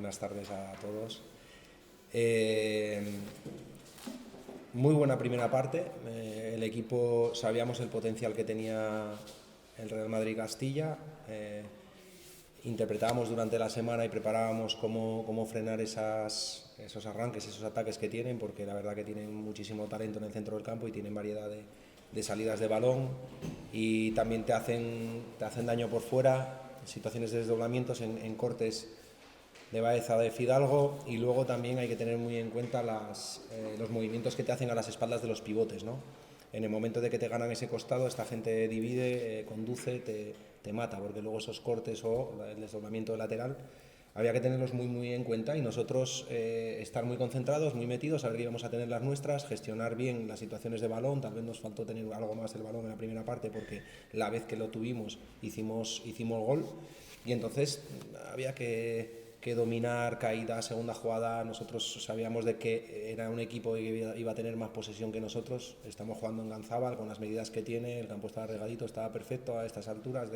buenas tardes a todos. Muy buena primera parte. El equipo, sabíamos el potencial que tenía el Real Madrid-Castilla. Interpretábamos durante la semana y preparábamos cómo frenar esos arranques, esos ataques que tienen, porque la verdad que tienen muchísimo talento en el centro del campo y tienen variedad de salidas de balón, y también te hacen daño por fuera, situaciones de desdoblamientos en cortes de Baeza, de Fidalgo, y luego también hay que tener muy en cuenta los movimientos que te hacen a las espaldas de los pivotes, ¿no? En el momento de que te ganan ese costado, esta gente divide, conduce, te mata, porque luego esos cortes o el desdoblamiento lateral había que tenerlos muy en cuenta, y nosotros estar muy concentrados, muy metidos, saber que íbamos a tener las nuestras, gestionar bien las situaciones de balón. Tal vez nos faltó tener algo más el balón en la primera parte, porque la vez que lo tuvimos hicimos gol, y entonces había que dominar, caída, segunda jugada. Nosotros sabíamos de que era un equipo que iba a tener más posesión que nosotros. Estamos jugando en Ganzábal con las medidas que tiene, el campo estaba regadito, estaba perfecto a estas alturas,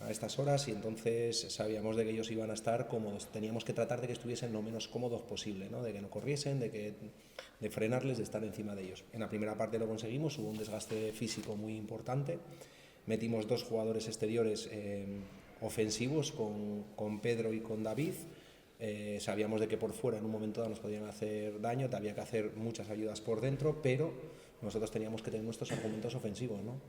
a estas horas, y entonces sabíamos de que ellos iban a estar cómodos. Teníamos que tratar de que estuviesen lo menos cómodos posible, ¿no? De que no corriesen, de frenarles, de estar encima de ellos. En la primera parte lo conseguimos, hubo un desgaste físico muy importante. Metimos dos jugadores exteriores ofensivos con Pedro y con David. Sabíamos de que por fuera en un momento dado nos podían hacer daño, había que hacer muchas ayudas por dentro, pero nosotros teníamos que tener nuestros argumentos ofensivos, ¿no?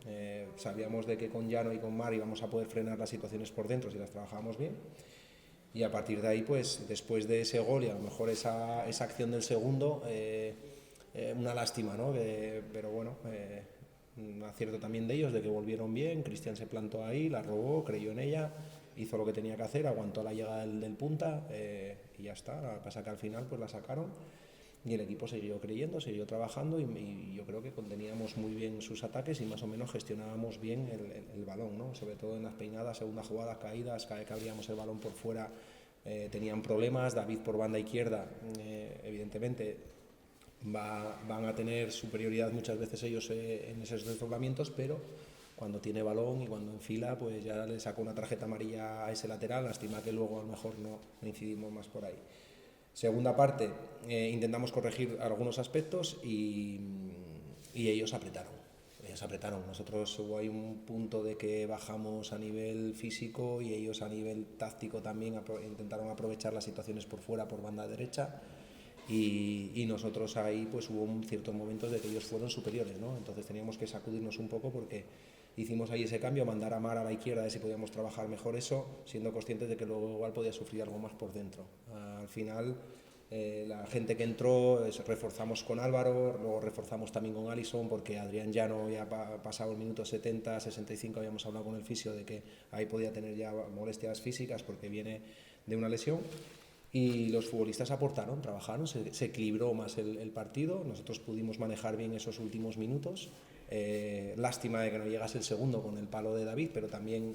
Sabíamos de que con Llano y con Mar íbamos a poder frenar las situaciones por dentro si las trabajábamos bien, y a partir de ahí, pues después de ese gol y a lo mejor esa acción del segundo, una lástima, ¿no? Pero bueno, un acierto también de ellos, de que volvieron bien. Cristian se plantó ahí, la robó, creyó en ella, hizo lo que tenía que hacer, aguantó la llegada del punta, y ya está. Lo que pasa que al final pues la sacaron, y el equipo siguió creyendo, siguió trabajando, y yo creo que conteníamos muy bien sus ataques y más o menos gestionábamos bien el balón, ¿no? Sobre todo en las peinadas, segunda jugada, caídas, cada vez que abríamos el balón por fuera tenían problemas. David por banda izquierda, evidentemente van a tener superioridad muchas veces ellos en esos desdoblamientos, pero cuando tiene balón y cuando enfila, pues ya le saca una tarjeta amarilla a ese lateral. Lástima que luego a lo mejor no incidimos más por ahí. Segunda parte, intentamos corregir algunos aspectos y ellos apretaron. Nosotros hubo ahí un punto de que bajamos a nivel físico y ellos a nivel táctico también intentaron aprovechar las situaciones por fuera, por banda derecha, y nosotros ahí pues hubo ciertos momentos de que ellos fueron superiores, ¿no? Entonces teníamos que sacudirnos un poco, porque hicimos ahí ese cambio, mandar a Mar a la izquierda a ver si podíamos trabajar mejor eso, siendo conscientes de que luego igual podía sufrir algo más por dentro. Al final la gente que entró, reforzamos con Álvaro, luego reforzamos también con Alisson, porque Adrián Llano ya pasado el minuto 70, 65, habíamos hablado con el fisio de que ahí podía tener ya molestias físicas porque viene de una lesión. Y los futbolistas aportaron, trabajaron, se equilibró más el partido. Nosotros pudimos manejar bien esos últimos minutos. Lástima de que no llegase el segundo con el palo de David, pero también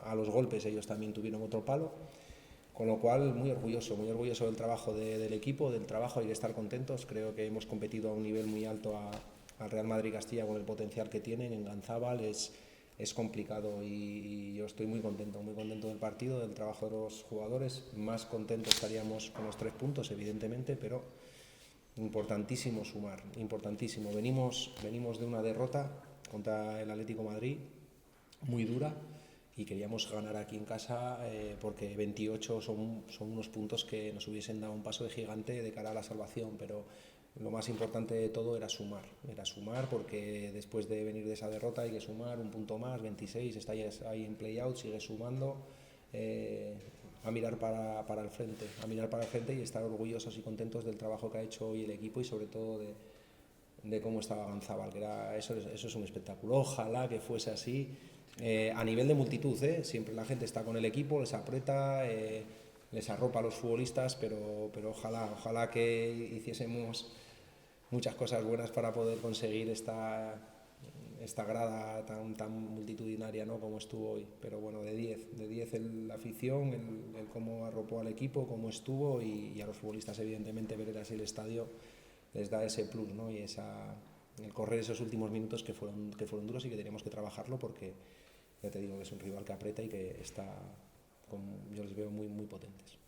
a los golpes ellos también tuvieron otro palo. Con lo cual, muy orgulloso del trabajo del equipo, del trabajo. Hay que estar contentos. Creo que hemos competido a un nivel muy alto al Real Madrid-Castilla con el potencial que tienen en Ganzábal. Es complicado, y yo estoy muy contento del partido, del trabajo de los jugadores. Más contento estaríamos con los 3 puntos, evidentemente, pero importantísimo sumar, importantísimo. Venimos de una derrota contra el Atlético de Madrid, muy dura, y queríamos ganar aquí en casa, porque 28 son unos puntos que nos hubiesen dado un paso de gigante de cara a la salvación, pero lo más importante de todo era sumar, porque después de venir de esa derrota hay que sumar un punto más. 26, está ahí en play-out, sigue sumando, a mirar para el frente, y estar orgullosos y contentos del trabajo que ha hecho hoy el equipo, y sobre todo de cómo estaba Ganzábal, que eso es un espectáculo. Ojalá que fuese así. A nivel de multitud, siempre la gente está con el equipo, les aprieta, les arropa a los futbolistas, pero ojalá que hiciésemos muchas cosas buenas para poder conseguir esta grada tan multitudinaria, ¿no?, como estuvo hoy. Pero bueno, de 10 la afición, el cómo arropó al equipo, cómo estuvo, y a los futbolistas evidentemente ver así el estadio les da ese plus, ¿no? Y el correr esos últimos minutos que fueron duros, y que teníamos que trabajarlo, porque ya te digo que es un rival que aprieta y que yo les veo muy potentes.